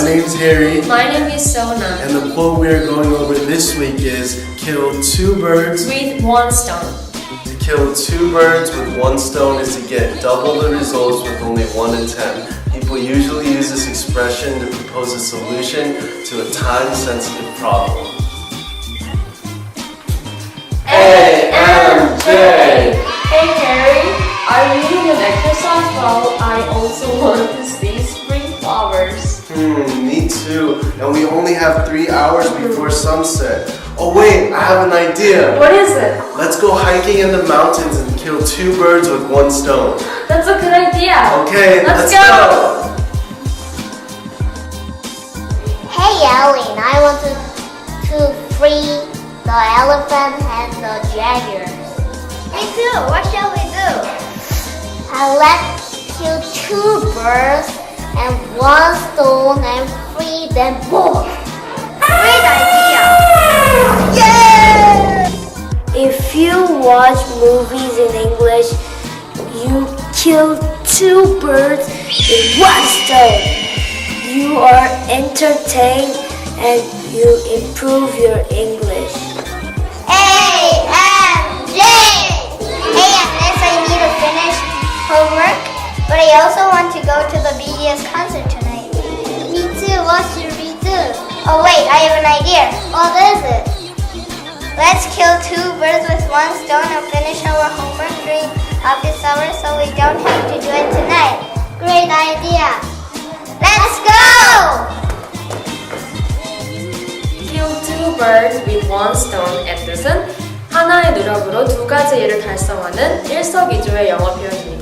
name's Harry. My name is Sona. And the quote we're going over this week is kill two birds. With one stone. To kill two birds with one stone is to get double the results with only one attempt. People usually use this expression to propose a solution to a time-sensitive problem. AMJ! Hey Harry, I need an exercise while I also want to see spring flowers. Me too. And we only have 3 hours before sunset. Oh wait, I have an idea. What is it? Let's go hiking in the mountains and kill two birds with one stone. That's a good idea. Okay, let's go. Hey Ellen, I want to free the elephant and the jaguar. Me too. What shall we do? Let's kill two birds and one stone and free them both. Great idea. Yeah! If you watch movies in English, you kill two birds with one stone. You are entertained and you improve your English. AMJ. Hey, Agnes, I need to finish homework, but I also want to go to the BTS concert tonight. Me too, what should we do? Oh wait, I have an idea. What is it? Let's kill two birds with one stone and finish our homework during office hours so we don't have to do it tonight. Great idea. Let's go! Kill two birds with one stone의 뜻은 하나의 노력으로 두 가지 일을 달성하는 일석이조의 영어 표현입니다.